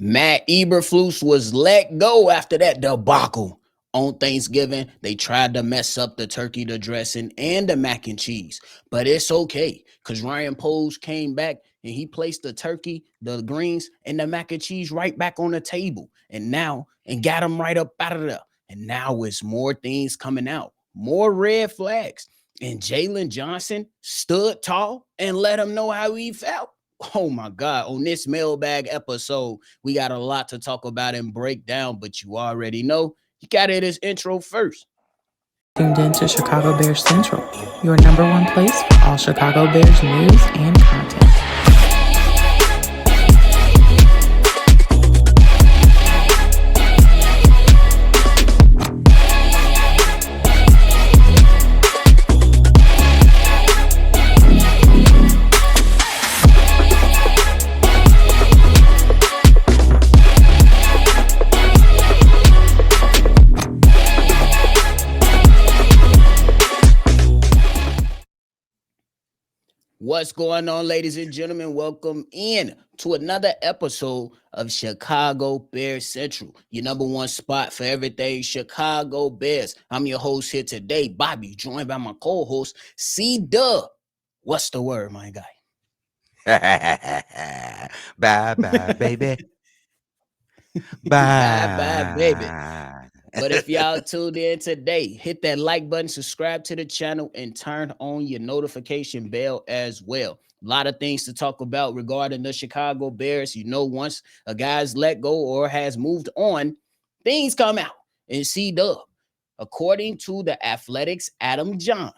Matt Eberflus was let go after that debacle on Thanksgiving. They tried to mess up the turkey, the dressing, and the mac and cheese, but it's okay because Ryan Poles came back and he placed the turkey, the greens, and the mac and cheese right back on the table, and got them right up out of there. And now it's more things coming out, more red flags. And Jaylon Johnson stood tall and let him know how he felt. Oh my God, on this mailbag episode, we got a lot to talk about and break down, but you already know you got to hit his intro first. Tuned in to Chicago Bears Central, your number one place for all Chicago Bears news and content. What's going on, ladies and gentlemen? Welcome in to another episode of Chicago Bears Central, your number one spot for everything Chicago Bears. I'm your host here today, Bobby, joined by my co-host, C-Dubb. What's the word, my guy? Bye bye, baby. Bye, baby. Bye. But if y'all tuned in today, hit that like button, subscribe to the channel, and turn on your notification bell as well. A lot of things to talk about regarding the Chicago Bears. You know, once a guy's let go or has moved on, things come out. And C-Dubb, according to the Athletics' Adam John,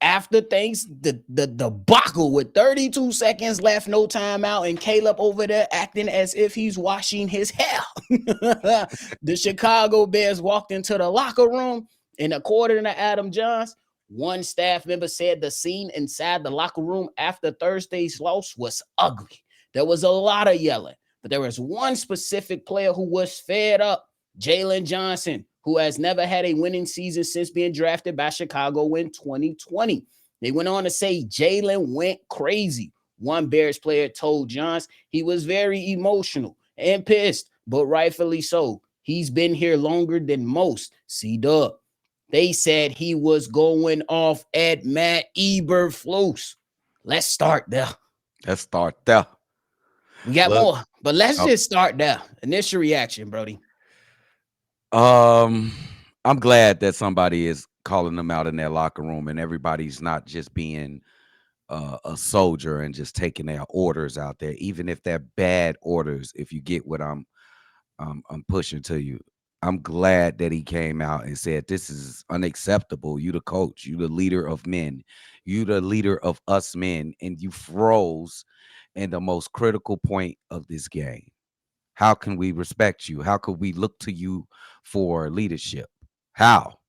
after things, the debacle with 32 seconds left, no timeout, and Caleb over there acting as if he's washing his hair. The Chicago Bears walked into the locker room, and according to Adam Johns, one staff member said the scene inside the locker room after Thursday's loss was ugly. There was a lot of yelling, but there was one specific player who was fed up, Jaylon Johnson, who has never had a winning season since being drafted by Chicago in 2020. They went on to say Jaylon went crazy. One Bears player told Johns he was very emotional and pissed, but rightfully so. He's been here longer than most. C-Dubb. They said he was going off at Matt Eberflus. Let's start there. Let's start there. We got more, but let's just start there. Initial reaction, Brody. I'm glad that somebody is calling them out in their locker room, and everybody's not just being a soldier and just taking their orders out there, even if they're bad orders. If you get what I'm pushing to you, I'm glad that he came out and said this is unacceptable. You the coach, you the leader of men, you the leader of us men, and you froze in the most critical point of this game. How can we respect you? How could we look to you for leadership? How?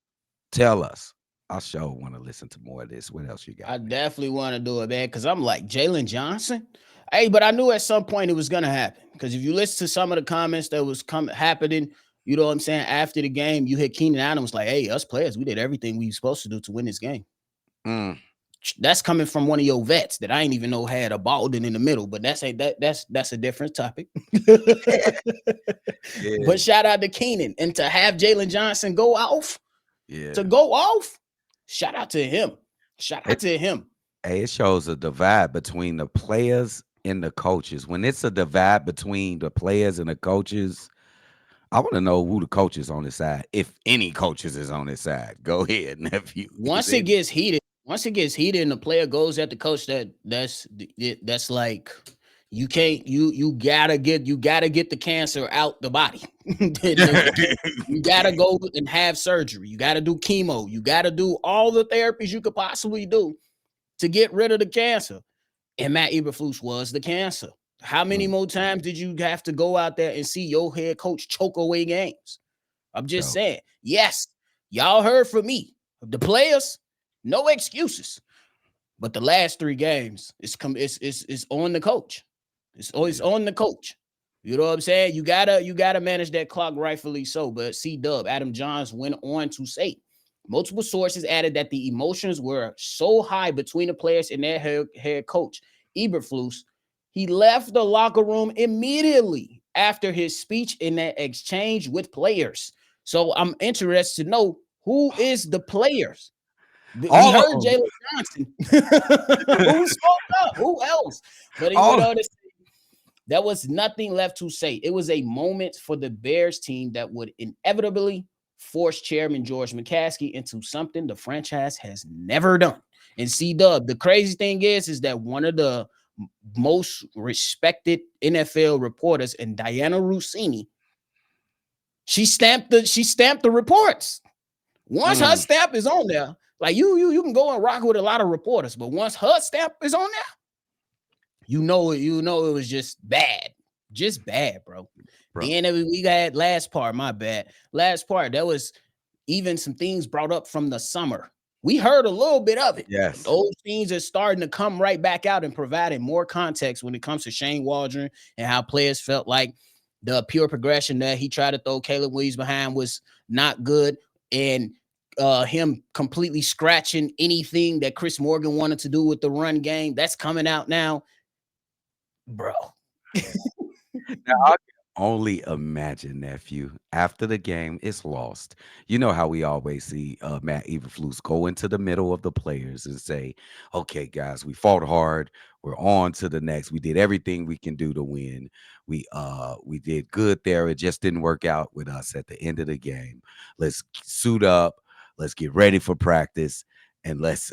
Tell us. I sure want to listen to more of this. What else you got? I definitely want to do it, man, because I'm like, Jaylon Johnson? Hey, but I knew at some point it was going to happen. Because if you listen to some of the comments that was happening, you know what I'm saying, after the game, you hit Keenan Adams like, hey, us players, we did everything we were supposed to do to win this game. That's coming from one of your vets that I ain't even know had a Baldwin in the middle, but that's a different topic. Yeah. But shout out to Keenan, and to have Jaylon Johnson go off, shout out to him. Hey, it shows a divide between the players and the coaches. When it's a divide between the players and the coaches, I want to know who the coaches on his side, if any coaches is on his side. Go ahead, nephew. Once it gets heated and the player goes at the coach, that's like you gotta get the cancer out the body. You gotta go and have surgery. You gotta do chemo. You gotta do all the therapies you could possibly do to get rid of the cancer. And Matt Eberflus was the cancer. How many more times did you have to go out there and see your head coach choke away games? I'm just saying. Yes, y'all heard from me. The players, no excuses. But the last 3 games, it's on the coach. It's on the coach. You know what I'm saying? You gotta manage that clock rightfully so. But C-Dubb, Adam Johns went on to say, multiple sources added that the emotions were so high between the players and their head coach, Eberflus. He left the locker room immediately after his speech in that exchange with players. So I'm interested to know who is the players. We All of heard them. Jaylon Johnson. Who spoke up? Who else? But he went All on to say there was nothing left to say. It was a moment for the Bears team that would inevitably force Chairman George McCaskey into something the franchise has never done. And C-Dubb, the crazy thing is that one of the most respected NFL reporters, and Diana Rossini, she stamped the reports. Once her mm, stamp is on there, like you can go and rock with a lot of reporters, but once her stamp is on there, you know it was just bad, bro. bro. Then we got last part, my bad. Last part, there was even some things brought up from the summer. We heard a little bit of it, but Yes. those things are starting to come right back out and providing more context when it comes to Shane Waldron and how players felt like the pure progression that he tried to throw Caleb Williams behind was not good, and him completely scratching anything that Chris Morgan wanted to do with the run game. That's coming out now, bro. Now I can only imagine, nephew, after the game is lost. You know how we always see Matt Eberflus go into the middle of the players and say, "Okay, guys, we fought hard. We're on to the next. We did everything we can do to win. We did good there. It just didn't work out with us at the end of the game. Let's suit up. Let's get ready for practice." And let's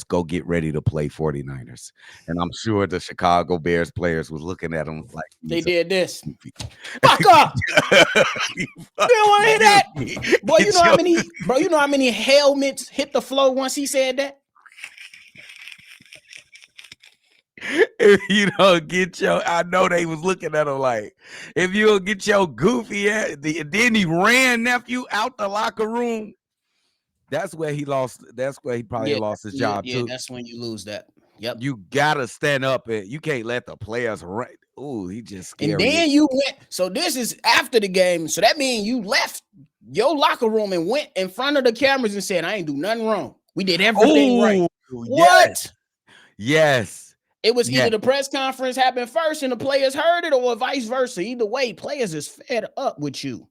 go get ready to play 49ers. And I'm sure the Chicago Bears players was looking at him like They he's a did this. goofy. Fuck up. You You don't want to fucking hear that, goofy. boy. You Get know how your many, bro. You know how many helmets hit the floor once he said that. if you don't get your I know they was looking at him like, if you don't get your goofy ass, then he ran nephew out the locker room. That's where he probably Yeah, lost his job yeah. too. That's when you lose that. Yep. You gotta stand up and you can't let the players run. Ooh, he just And scary. then you went. So this is after the game. So that means you left your locker room and went in front of the cameras and said, "I ain't do nothing wrong. We did everything right." Oh, yes, What? yes, It was either yes. the press conference happened first and the players heard it, or vice versa. Either way, players is fed up with you,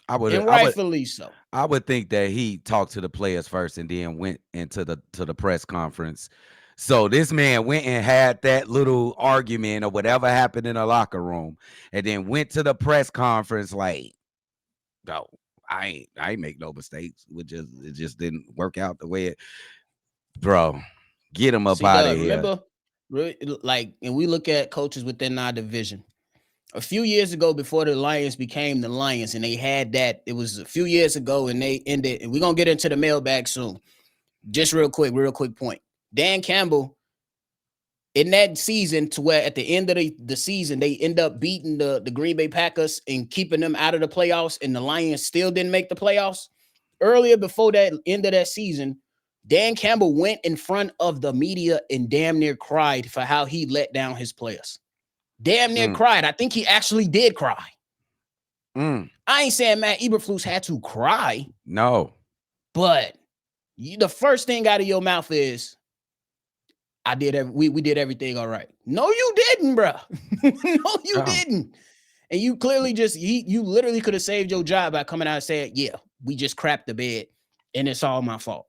I would and I would rightfully so. I would think that he talked to the players first and then went into the press conference. So this man went and had that little argument or whatever happened in the locker room, and then went to the press conference like, "No, I ain't make no mistakes. It just didn't work out the way it, bro. Get him up See, out of Doug, here." remember, like, and we look at coaches within our division. A few years ago, before the Lions became the Lions, and they had that, it was a few years ago, and they ended. And we're gonna get into the mailbag soon. Just real quick point. Dan Campbell in that season, to where at the end of the season, they end up beating the Green Bay Packers and keeping them out of the playoffs, and the Lions still didn't make the playoffs. Earlier, before that end of that season, Dan Campbell went in front of the media and damn near cried for how he let down his players. Damn near Mm, cried. I think he actually did cry. mm, I ain't saying Matt Eberflus had to cry, no. but the first thing out of your mouth is, I did we did everything all right. No, you didn't, bro. No, you No. didn't. And you clearly you literally could have saved your job by coming out and saying, "Yeah, we just crapped the bed and it's all my fault."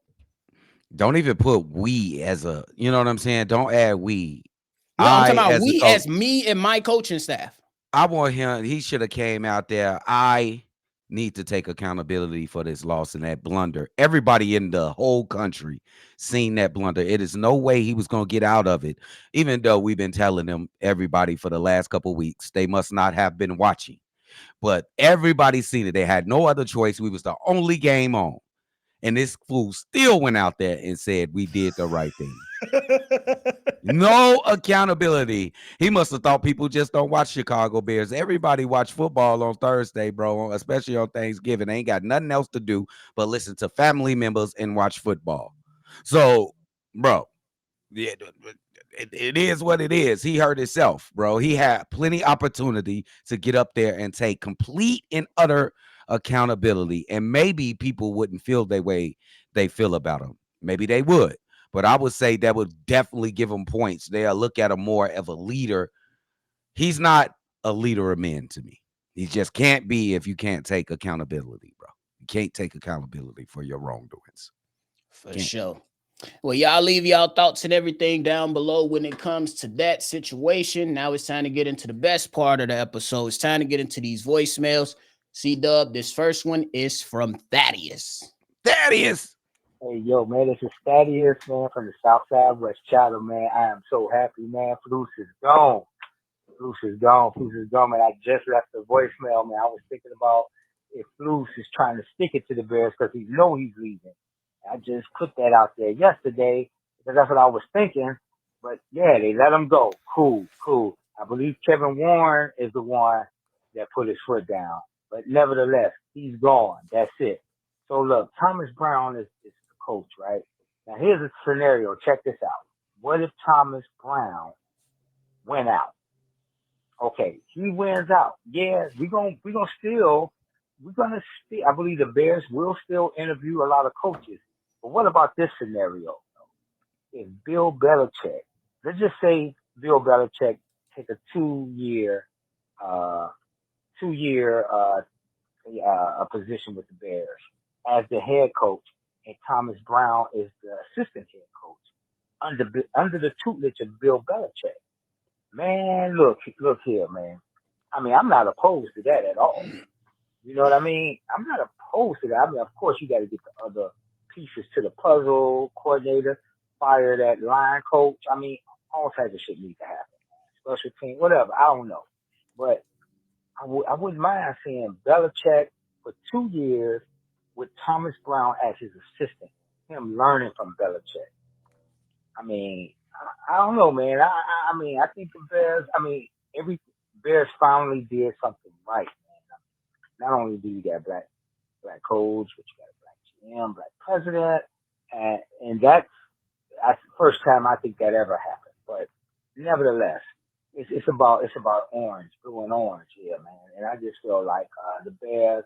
Don't even put we as a, you know what I'm saying? Don't add we. No, I'm talking I about as a we coach, as me and my coaching staff. I want him. He should have came out there. I need to take accountability for this loss and that blunder. Everybody in the whole country seen that blunder. It is no way he was going to get out of it. Even though we've been telling them, everybody, for the last couple weeks, they must not have been watching. But everybody seen it. They had no other choice. We was the only game on. And this fool still went out there and said we did the right thing. No accountability. He must have thought people just don't watch Chicago Bears. Everybody watch football on Thursday, bro, especially on Thanksgiving. They ain't got nothing else to do but listen to family members and watch football. So, bro, yeah, it is what it is. He hurt himself, bro. He had plenty opportunity to get up there and take complete and utter accountability. And maybe people wouldn't feel the way they feel about him. Maybe they would. But I would say that would definitely give him points. They'll look at him more of a leader. He's not. a leader of men to me. He just can't be if you can't take accountability, bro. You can't take accountability for your wrongdoings. For Can't. sure. Well, y'all leave y'all thoughts and everything down below when it comes to that situation. Now it's time to get into the best part of the episode. It's time to get into these voicemails. C-Dubb, this first one is from Thaddeus. Thaddeus. Hey, yo, man, this is Thaddeus, man, from the South Side, West Chatham, man. I am so happy, man. Flus is gone. Flus is gone. Flus is gone, man. I just left the voicemail, man. I was thinking about if Flus is trying to stick it to the Bears because he know he's leaving. I just put that out there yesterday because that's what I was thinking. But yeah, they let him go. Cool, cool. I believe Kevin Warren is the one that put his foot down. But nevertheless, he's gone. That's it. So look, Thomas Brown is the coach, right? Now here's a scenario. Check this out. What if Thomas Brown went out? Okay, he wins out. Yeah, we're gonna still I believe the Bears will still interview a lot of coaches. But what about this scenario? If Bill Belichick, let's just say Bill Belichick take a uh 2 year a position with the Bears as the head coach, and Thomas Brown is the assistant head coach under the tutelage of Bill Belichick. Man, look here, man. I mean, I'm not opposed to that at all. You know what I mean? I'm not opposed to that. I mean, of course, you got to get the other pieces to the puzzle. Coordinator, fire that line coach. I mean, all types of shit needs to happen. Special team, whatever. I don't know, but I wouldn't mind seeing Belichick for 2 years with Thomas Brown as his assistant. Him learning from Belichick. I mean, I don't know, man. I mean, I think the Bears. I mean, every Bears finally did something right, man. Not only do you got black coach, but you got a black GM, black president, and that's the first time I think that ever happened. But nevertheless, it's about orange, blue and orange here, man. And I just feel like the Bears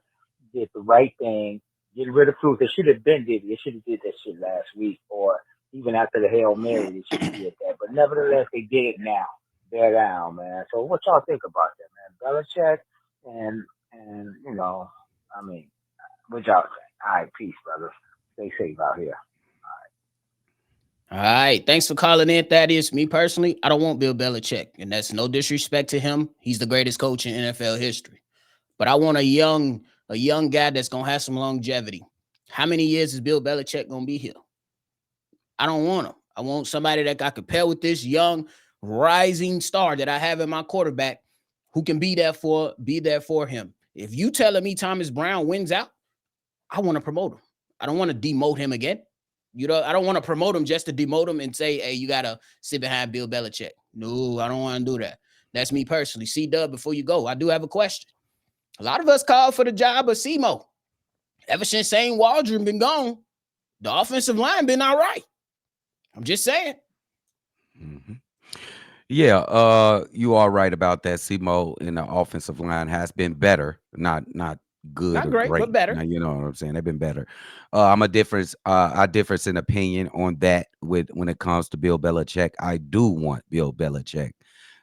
did the right thing, getting rid of Flus. They should have been did it. They should have did that shit last week, or even after the Hail Mary, they should have did that. But nevertheless, they did it now. They're down, man. So what y'all think about that, man? Belichick and I mean, what y'all think? All right, peace, brothers. Stay safe out here. All right. Thanks for calling in, Thaddeus. Me personally, I don't want Bill Belichick, and that's no disrespect to him. He's the greatest coach in NFL history. But I want a young guy that's gonna have some longevity. How many years is Bill Belichick gonna be here? I don't want him. I want somebody that I could pair with this young rising star that I have in my quarterback who can be there for him. If you telling me Thomas Brown wins out, I want to promote him. I don't want to demote him again. I don't want to promote him just to demote him and say, hey, you gotta sit behind Bill Belichick. No, I don't want to do that. That's me personally. C-Dubb, before you go, I do have a question. A lot of us called for the job of SEMO. Ever since Shane Waldron been gone, the offensive line been all right. I'm just saying. Mm-hmm. Yeah, you are right about that. Simo in the offensive line has been better, not good Not or great, but great. better. Now you know what I'm saying. They've been better. I difference in opinion on that with when it comes to Bill Belichick. I do want Bill Belichick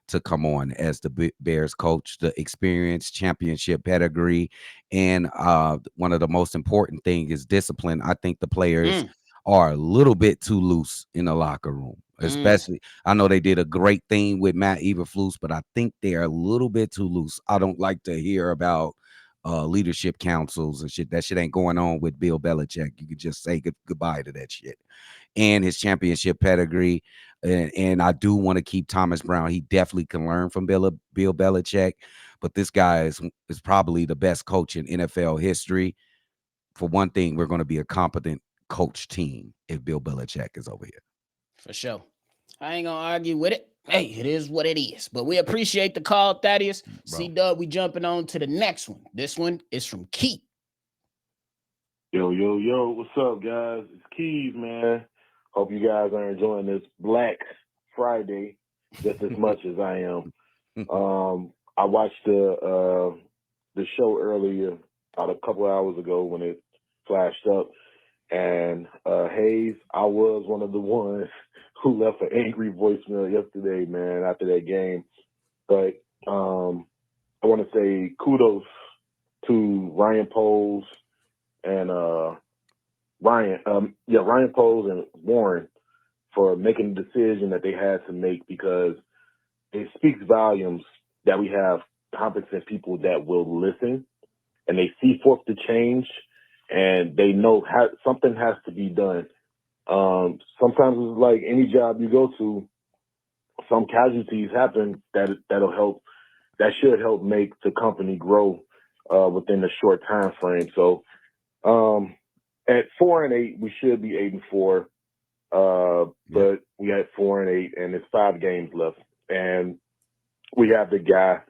to come on as the Bears coach, the experience, championship pedigree, and one of the most important thing is discipline. I think the players Mm, are a little bit too loose in the locker room, mm. especially I know they did a great thing with Matt Eberflus, but I think they're a little bit too loose. I don't like to hear about leadership councils and shit. That shit ain't going on with Bill Belichick. You could just say goodbye to that shit. And his championship pedigree. And I do want to keep Thomas Brown. He definitely can learn from Bill Belichick, but this guy is probably the best coach in NFL history. For one thing, we're going to be a competent coach team if Bill Belichick is over here. For sure. I ain't gonna argue with it. Hey, it is what it is. But we appreciate the call, Thaddeus. Bro. C-Dubb, we jumping on to the next one. This one is from Keith. Yo, yo, yo, what's up, guys? It's Keys, man. Hope you guys are enjoying this Black Friday just as much as I am. I watched the show earlier, about a couple hours ago when it flashed up, and Hayes, I was one of the ones who left an angry voicemail yesterday, man, after that game. But I want to say kudos to Ryan Poles and Ryan Poles and Warren for making the decision that they had to make, because it speaks volumes that we have competent people that will listen and they see forth the change and they know something has to be done. Sometimes it's like any job you go to, some casualties happen that should help make the company grow within a short time frame. So at 4-8, we should be 8-4. But we had 4-8 and it's 5 games left. And we have the guy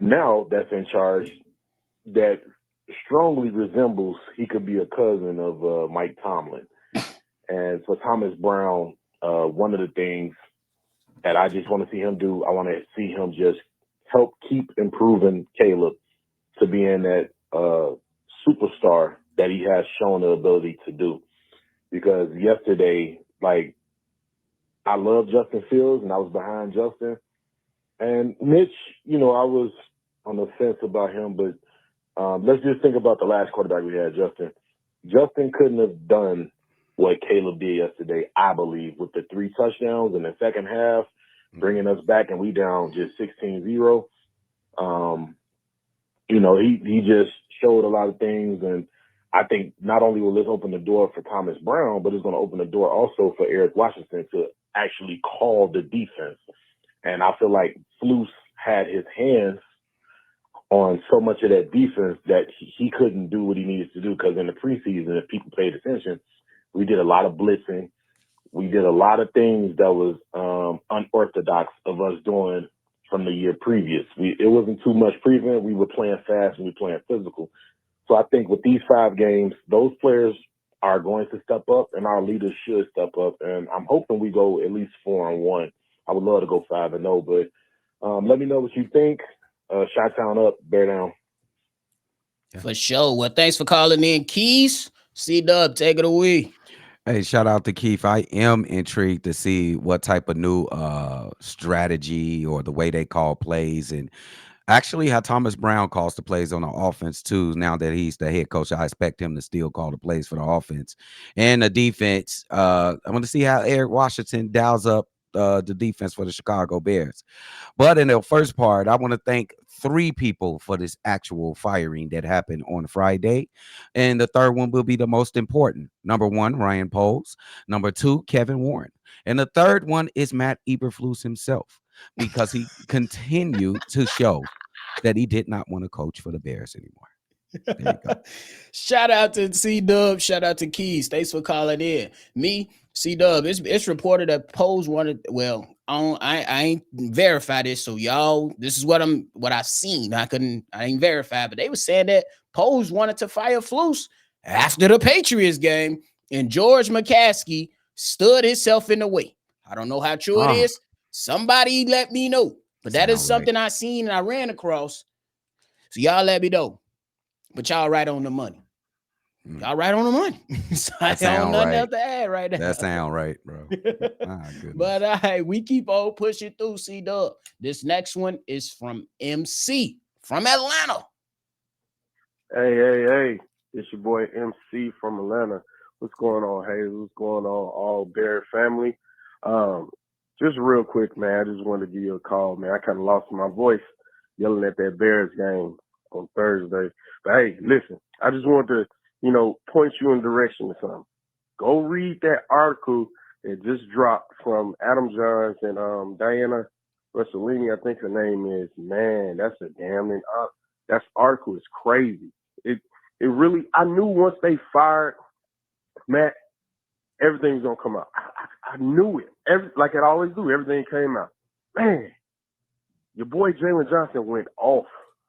now that's in charge that strongly resembles, he could be a cousin of Mike Tomlin. And for Thomas Brown, one of the things that I just want to see him do, I want to see him just help keep improving Caleb to being that superstar that he has shown the ability to do. Because yesterday, like, I love Justin Fields and I was behind Justin. And Mitch, I was on the fence about him, but let's just think about the last quarterback we had, Justin. Justin couldn't have done what Caleb did yesterday, I believe, with the 3 touchdowns in the second half, bringing us back, and we down just 16-0. He just showed a lot of things, and I think not only will this open the door for Thomas Brown, but it's going to open the door also for Eric Washington to actually call the defense. And I feel like Flus had his hands on so much of that defense that he couldn't do what he needed to do, because in the preseason, if people paid attention, we did a lot of blitzing. We did a lot of things that was unorthodox of us doing from the year previous. It wasn't too much prevent. We were playing fast and we were playing physical. So I think with these 5 games, those players are going to step up and our leaders should step up. And I'm hoping we go at least 4-1. I would love to go 5-0, but let me know what you think. Chi-Town up, bear down. For sure. Well, thanks for calling in, Keys. C-Dubb, take it away. Hey, shout out to Keith. I am intrigued to see what type of new strategy or the way they call plays, and actually how Thomas Brown calls the plays on the offense too. Now that he's the head coach, I expect him to still call the plays for the offense and the defense. I want to see how Eric Washington dials up the defense for the Chicago Bears. But in the first part, I want to thank 3 people for this actual firing that happened on Friday. And the third one will be the most important. Number 1, Ryan Poles. Number 2, Kevin Warren. And the third one is Matt Eberflus himself, because he continued to show that he did not want to coach for the Bears anymore. There you go. Shout out to C-Dubb. Shout out to Keys. Thanks for calling in. Me, C-Dubb. It's reported that Poles wanted. Well, I ain't verified this, so y'all, this is what I've seen. I ain't verified, but they were saying that Poles wanted to fire Flus after the Patriots game, and George McCaskey stood himself in the way. I don't know how true it is. Somebody let me know, but that is something I seen and I ran across. So y'all let me know. But y'all right on the money. Y'all right on the money. So I don't nothing else to add right now. That sound right, bro. But all right, we keep on pushing through, C-Dubb. This next one is from MC from Atlanta. Hey. It's your boy MC from Atlanta. What's going on, Hayes? What's going on, all Bear family? Just real quick, man, I just wanted to give you a call, man. I kind of lost my voice yelling at that Bears game on Thursday. But hey, listen, I just wanted to, point you in direction to something. Go read that article that just dropped from Adam Johns and Diana Rossellini, I think her name is. Man, that's a damn that article is crazy. It really, I knew once they fired Matt, everything was gonna come out. I knew it. Like it always do, everything came out. Man, your boy Jaylon Johnson went off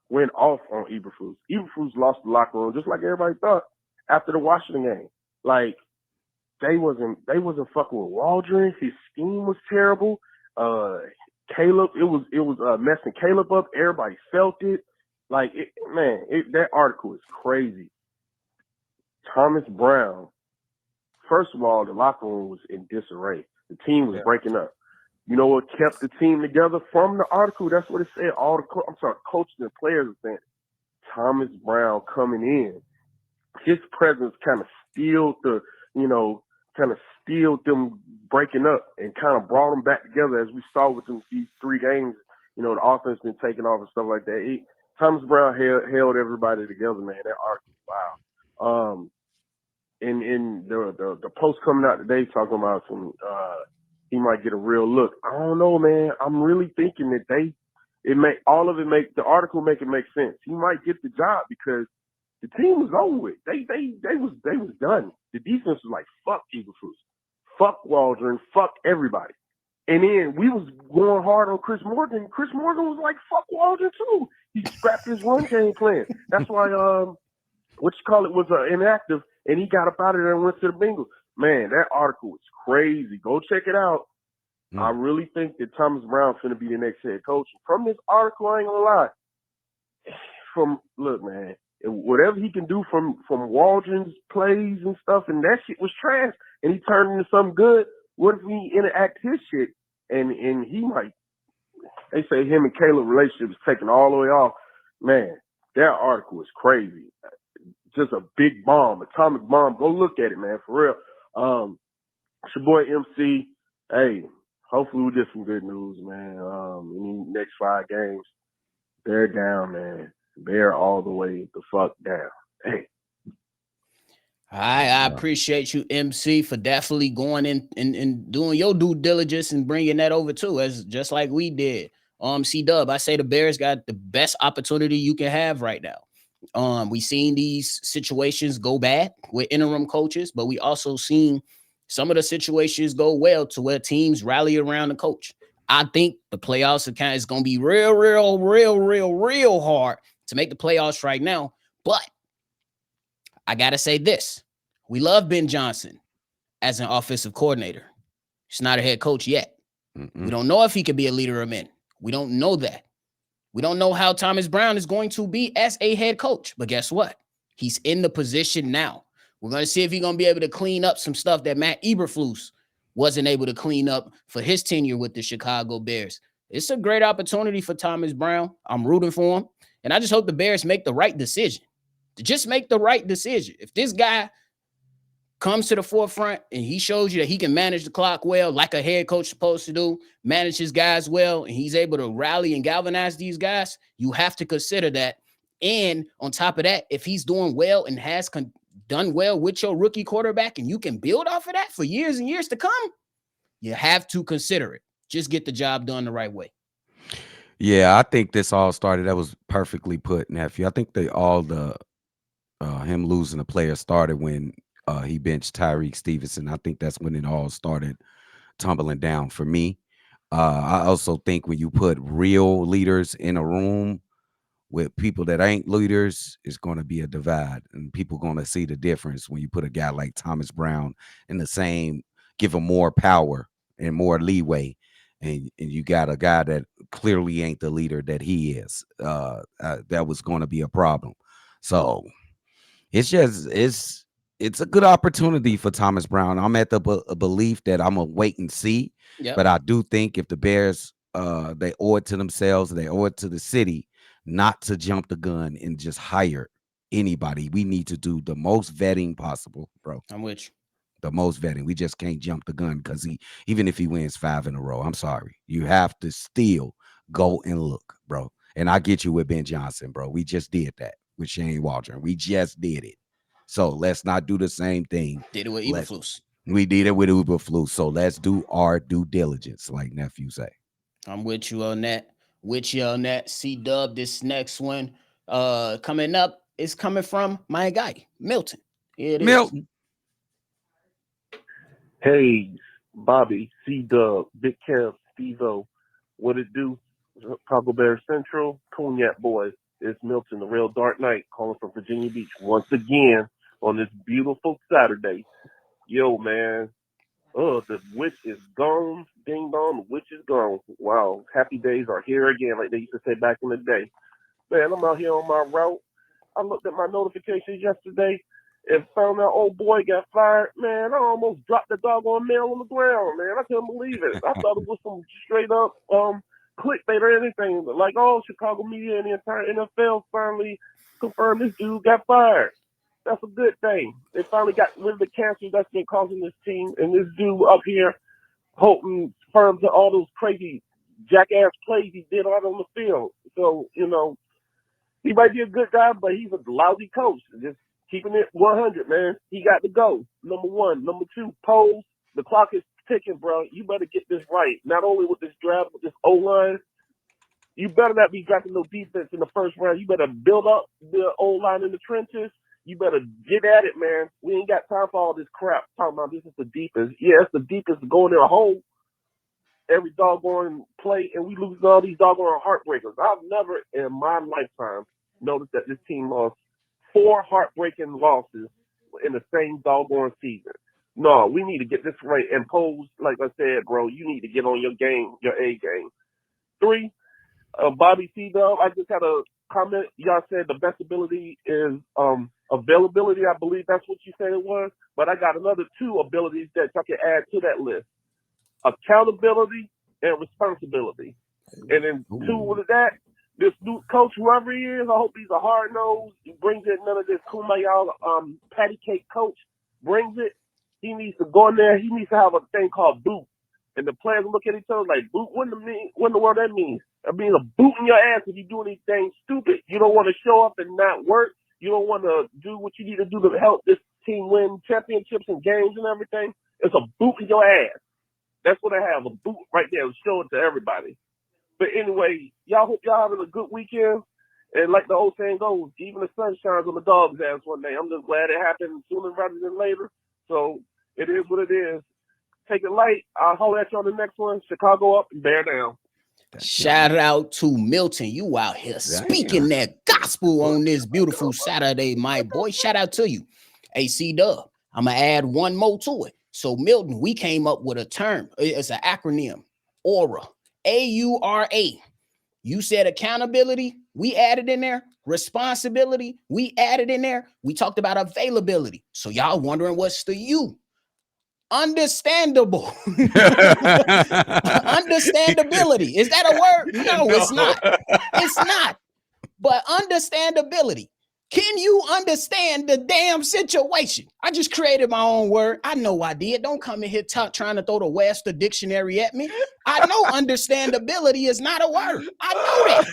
on Eberflus. Eberflus lost the locker room just like everybody thought after the Washington game. Like they wasn't fucking with Waldron. His scheme was terrible. Caleb, it was messing Caleb up. Everybody felt it. Like that article is crazy. Thomas Brown. First of all, the locker room was in disarray. The team was breaking up. You know what kept the team together from the article? That's what it said. All the coaches and players are saying Thomas Brown coming in. His presence kind of steeled them breaking up and kind of brought them back together as we saw with them these 3 games. You know, the offense been taking off and stuff like that. Thomas Brown held everybody together, man. That article, wow. In the post coming out today talking about some he might get a real look. I don't know, man. I'm really thinking that the article make it make sense. He might get the job because the team was over with. They was done. The defense was like, fuck Eberflus, fuck Waldron, fuck everybody. And then we was going hard on Chris Morgan. Chris Morgan was like, fuck Waldron too. He scrapped his run game plan. That's why was inactive, and he got up out of there and went to the Bengals. Man, that article is crazy. Go check it out. I really think that Thomas Brown finna be the next head coach. From this article, I ain't gonna lie. Look, man, whatever he can do from Waldron's plays and stuff, and that shit was trash, and he turned into something good. What if we interact his shit, and he might? They say him and Caleb relationship is taken all the way off. Man, that article is crazy. Just a big bomb, atomic bomb. Go look at it, man, for real. It's your boy MC. Hey, hopefully we get some good news, man. In the next 5 games, they're down, man. They're all the way the fuck down. Hey. I appreciate you, MC, for definitely going in and doing your due diligence and bringing that over too, as just like we did. C-Dubb, I say the Bears got the best opportunity you can have right now. We seen these situations go bad with interim coaches, but we also seen some of the situations go well to where teams rally around the coach. I think the playoffs is going to be real hard to make the playoffs right now. But I got to say this. We love Ben Johnson as an offensive coordinator. He's not a head coach yet. We don't know if he could be a leader of men. We don't know that. We don't know how Thomas Brown is going to be as a head coach. But guess what? He's in the position now. We're going to see if he's going to be able to clean up some stuff that Matt Eberflus wasn't able to clean up for his tenure with the Chicago Bears. It's a great opportunity for Thomas Brown. I'm rooting for him. And I just hope the Bears make the right decision. To just make the right decision. If this guy comes to the forefront and he shows you that he can manage the clock well, like a head coach supposed to do, manage his guys well, and he's able to rally and galvanize these guys, you have to consider that. And on top of that, if he's doing well and has done well with your rookie quarterback and you can build off of that for years and years to come, you have to consider it. Just get the job done the right way. Yeah, I think this all started. That was perfectly put, nephew. I think him losing a player started when he benched Tyreek Stevenson. I think that's when it all started tumbling down for me. I also think when you put real leaders in a room with people that ain't leaders, it's going to be a divide, and people going to see the difference when you put a guy like Thomas Brown in the same, give him more power and more leeway, and you got a guy that clearly ain't the leader that he is. That was going to be a problem. So it's a good opportunity for Thomas Brown. I'm at the belief that I'm gonna wait and see. Yep. But I do think if the Bears they owe it to themselves, they owe it to the city not to jump the gun and just hire anybody. We need to do the most vetting possible, bro. I'm with you. The most vetting. We just can't jump the gun because even if he wins 5 in a row, I'm sorry. You have to still go and look, bro. And I get you with Ben Johnson, bro. We just did that with Shane Waldron. We just did it. So let's not do the same thing. Did it with Eberflus. We did it with Eberflus. So let's do our due diligence, like nephew say. I'm with you on that. C-Dubb, this next one coming up is coming from my guy, Milton. Here it is. Milton. Hey, Bobby, C-Dubb, Big Kev, Steve-O. What it do? Chicago Bears Central, Cognac Boys. It's Milton, the real Dark Knight, calling from Virginia Beach once again on this beautiful Saturday. Yo, man. The witch is gone. Ding dong, the witch is gone. Wow. Happy days are here again, like they used to say back in the day. Man, I'm out here on my route. I looked at my notifications yesterday. and found out old boy got fired, man, I almost dropped the doggone mail on the ground, man. I couldn't believe it. I thought it was some straight up clickbait or anything. Like all Chicago media and the entire NFL finally confirmed this dude got fired. That's a good thing. They finally got rid of the cancer that's been causing this team, and this dude up here holding firm to all those crazy jackass plays he did out on the field. So, he might be a good guy, but he's a lousy coach. Just keeping it 100, man. He got to go. Number one. Number two, polls. The clock is ticking, bro. You better get this right. Not only with this draft, but this O-line. You better not be drafting no defense in the first round. You better build up the O-line in the trenches. You better get at it, man. We ain't got time for all this crap. Talking about this is the deepest. Yeah, it's the deepest going in a hole every doggone play, and we lose all these doggone heartbreakers. I've never in my lifetime noticed that this team lost 4 heartbreaking losses in the same doggone season. No, we need to get this right. And pose, like I said, bro, you need to get on your game, your A game. 3, Bobby C-Dubb, I just had a comment. Y'all said the best ability is availability. I believe that's what you said it was. But I got another 2 abilities that y'all can add to that list. Accountability and responsibility. And then 2 with that, this new coach, whoever he is, I hope he's a hard nose. He brings in none of this kumbaya patty cake coach. Brings it. He needs to go in there. He needs to have a thing called boot. And the players look at each other like, boot, what in the world that means? That means a boot in your ass if you do anything stupid. You don't want to show up and not work. You don't want to do what you need to do to help this team win championships and games and everything. It's a boot in your ass. That's what I have, a boot right there. Show it to everybody. But anyway, y'all hope y'all having a good weekend. And like the old saying goes, even the sun shines on the dog's ass one day. I'm just glad it happened sooner rather than later. So it is what it is. Take it light. I'll holler at you on the next one. Chicago up and bear down. Shout out to Milton. You out here speaking that gospel on this beautiful Saturday, my boy. Shout out to you. Hey, C-Dubb, I'm going to add one more to it. So, Milton, we came up with a term. It's an acronym, AURA. A-U-R-A. You said accountability. We added in there. Responsibility. We added in there. We talked about availability. So, y'all wondering what's the U? Understandable. Understandability. Is that a word? No, it's not. It's not. But understandability. Can you understand the damn situation? I just created my own word. I know I did. Don't come in here trying to throw the Webster dictionary at me. I know understandability is not a word. I know that.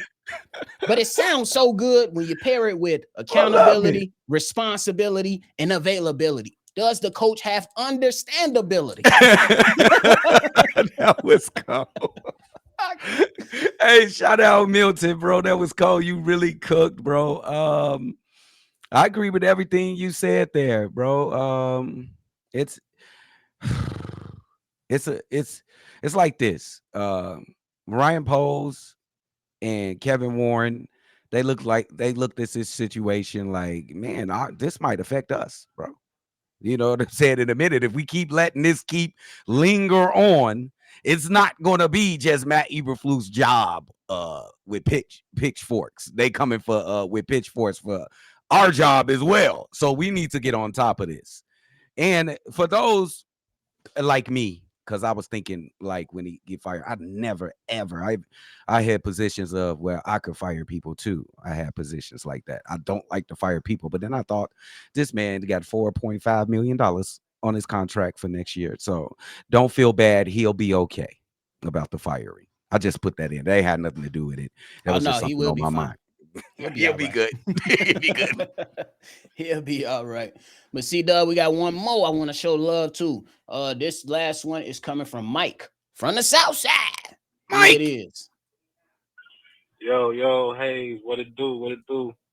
But it sounds so good when you pair it with accountability, responsibility, and availability. Does the coach have understandability? That was cold. Hey, shout out Milton, bro. That was cold. You really cooked, bro. I agree with everything you said there, bro. It's like this. Ryan Poles and Kevin Warren, they looked at this situation like, man, this might affect us, bro. You know what I'm saying? In a minute, if we keep letting this linger on, it's not gonna be just Matt Eberflus' job with pitchforks. They coming for with pitchforks for our job as well. So we need to get on top of this. And for those like me, because I was thinking like when he get fired, I'd never ever. I had positions of where I could fire people too. I had positions like that. I don't like to fire people, but then I thought this man got $4.5 million on his contract for next year. So don't feel bad. He'll be okay about the firing. I just put that in. They had nothing to do with it. That was just something on my mind. He'll be good. He'll be good. He'll be all right. But C-Dubb, we got one more I want to show love to. This last one is coming from Mike from the South Side. Mike, it is. Yo, hey, what it do?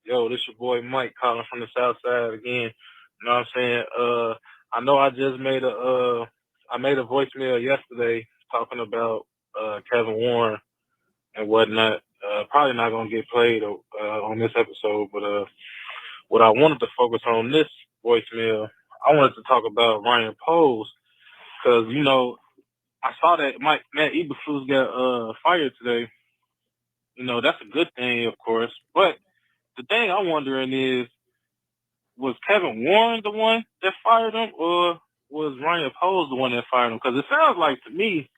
Yo, this your boy Mike calling from the South Side again. You know what I'm saying? I know I just made a voicemail yesterday talking about Kevin Warren and whatnot. Probably not gonna get played on this episode, but what I wanted to focus on this voicemail, I wanted to talk about Ryan Poles, because I saw that Matt Eberflus got fired today. That's a good thing, of course. But the thing I'm wondering is, was Kevin Warren the one that fired him, or was Ryan Poles the one that fired him? Because it sounds like to me,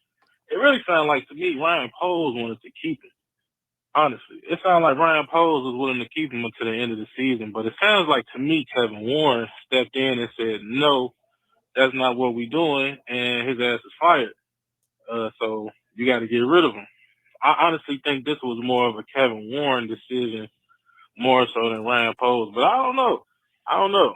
it really sounds like to me Ryan Poles wanted to keep him. Honestly, it sounds like Ryan Poles was willing to keep him until the end of the season, but it sounds like to me Kevin Warren stepped in and said, "No, that's not what we're doing," and his ass is fired. So you got to get rid of him. I honestly think this was more of a Kevin Warren decision, more so than Ryan Poles. But I don't know. I don't know.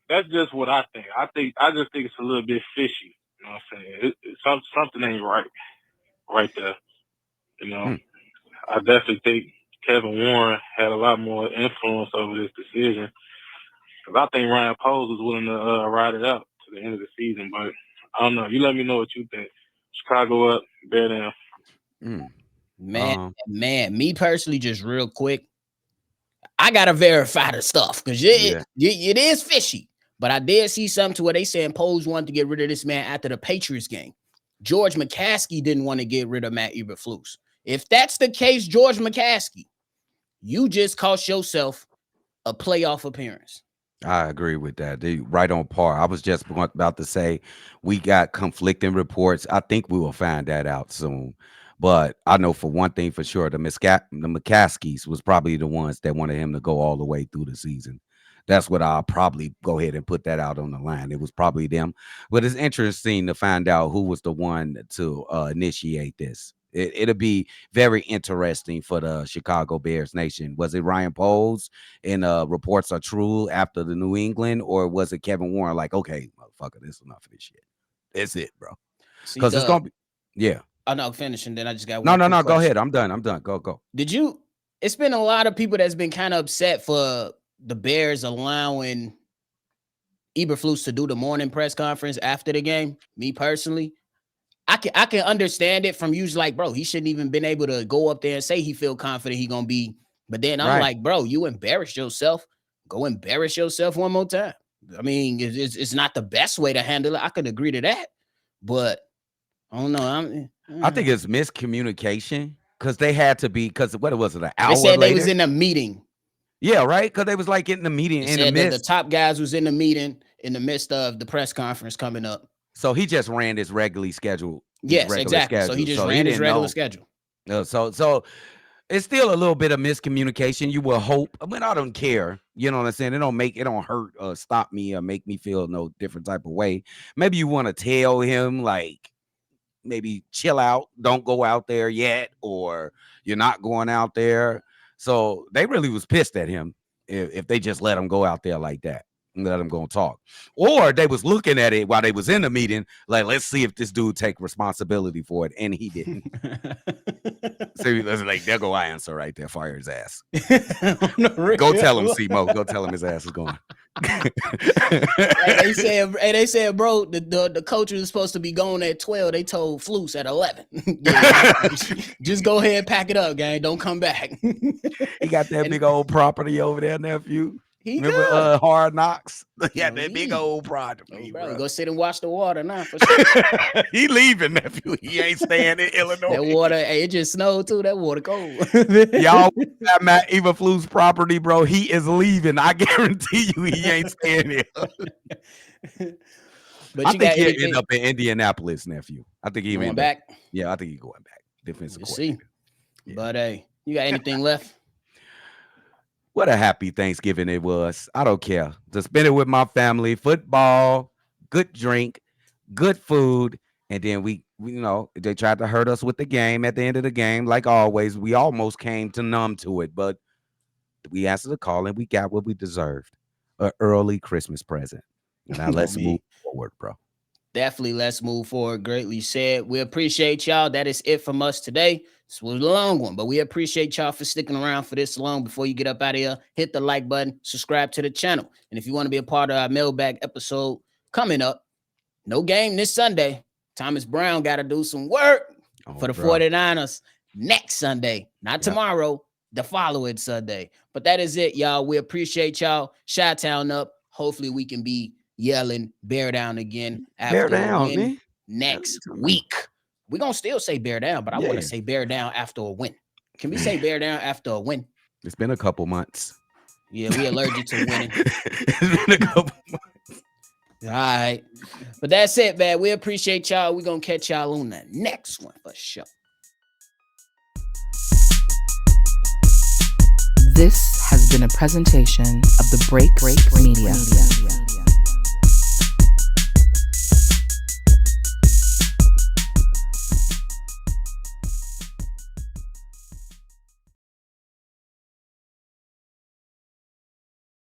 That's just what I think. I just think it's a little bit fishy. You know what I'm saying? Something ain't right there. You know, I definitely think Kevin Warren had a lot more influence over this decision. Because I think Ryan Poles was willing to ride it out to the end of the season. But I don't know. You let me know what you think. Chicago up, bear down. Man, me personally, just real quick, I gotta verify the stuff because it is fishy. But I did see something to where they saying Poles wanted to get rid of this man after the Patriots game. George McCaskey didn't want to get rid of Matt Eberflus. If that's the case, George McCaskey, you just cost yourself a playoff appearance. I agree with that. They right on par. I was just about to say we got conflicting reports. I think we will find that out soon. But I know for one thing for sure, the McCaskies was probably the ones that wanted him to go all the way through the season. That's what I'll probably go ahead and put that out on the line. It was probably them. But it's interesting to find out who was the one to initiate this. It'll be very interesting for the Chicago Bears nation. Was it Ryan Poles and reports are true after the New England, or was it Kevin Warren like, okay, motherfucker, this is enough of this shit. That's it, bro. Because it's gonna be, yeah. Oh no, finish, and then I just got No. question. Go ahead. I'm done. Go. Did you? It's been a lot of people that's been kind of upset for the Bears allowing Eberflus to do the morning press conference after the game. Me personally, I can understand it from you, like, bro, he shouldn't even been able to go up there and say he feel confident he gonna be. But then I'm like, bro, you embarrassed yourself. Go embarrass yourself one more time. I mean, it's not the best way to handle it. I could agree to that, but I don't know. I think it's miscommunication because they had to be what was it, an hour they said later? They was in a meeting. Yeah, right. Because they was like getting the meeting They in said the midst. That the top guys was in the meeting in the midst of the press conference coming up. So he just ran his regularly scheduled. Yes, exactly. Schedule. So he just ran his regular schedule. So it's still a little bit of miscommunication. You will hope. I mean, I don't care. You know what I'm saying? It don't hurt or stop me or make me feel no different type of way. Maybe you want to tell him like, maybe chill out, don't go out there yet, or you're not going out there. So they really was pissed at him if they just let him go out there like that and let him go and talk. Or they was looking at it while they was in the meeting, like, let's see if this dude take responsibility for it, and he didn't. So like, there go I answer right there, fire his ass. Go tell him, C-Mo. Go tell him his ass is going. They said, bro, the coach was supposed to be going at 12. They told Flus at 11. Just go ahead and pack it up, gang. Don't come back. He got that big old property over there, nephew. Remember Hard Knocks? Yeah, that big old property, bro. Go sit and watch the water now. For sure. He leaving, nephew. He ain't staying in Illinois. That water, it just snowed too. That water cold. Y'all, that Matt Eberflus property, bro. He is leaving. I guarantee you, he ain't staying here. But I think he'll end up in Indianapolis, nephew. I think he going back. Yeah, I think he's going back. Defensive coordinator. See, but hey, you got anything left? What a happy Thanksgiving it was. I don't care. To spend it with my family, football, good drink, good food, and then we they tried to hurt us with the game at the end of the game. Like always, we almost came to numb to it, but we answered the call and we got what we deserved. An early Christmas present. Now let's move forward, bro. Definitely let's move forward. Greatly said. We appreciate y'all. That is it from us today. This was a long one, but we appreciate y'all for sticking around for this long. Before you get up out of here, hit the like button, subscribe to the channel. And if you want to be a part of our mailbag episode coming up, no game this Sunday. Thomas Brown got to do some work for the 49ers next Sunday, not tomorrow, the following Sunday. But that is it, y'all. We appreciate y'all. Chi-Town up. Hopefully we can be yelling bear down again after a win next week. We're going to still say bear down, but I want to say bear down after a win. Can we say bear down after a win? It's been a couple months. Yeah, we allergic to winning. It's been a couple months. All right. But that's it, man. We appreciate y'all. We're going to catch y'all on the next one for sure. This has been a presentation of the Break Media.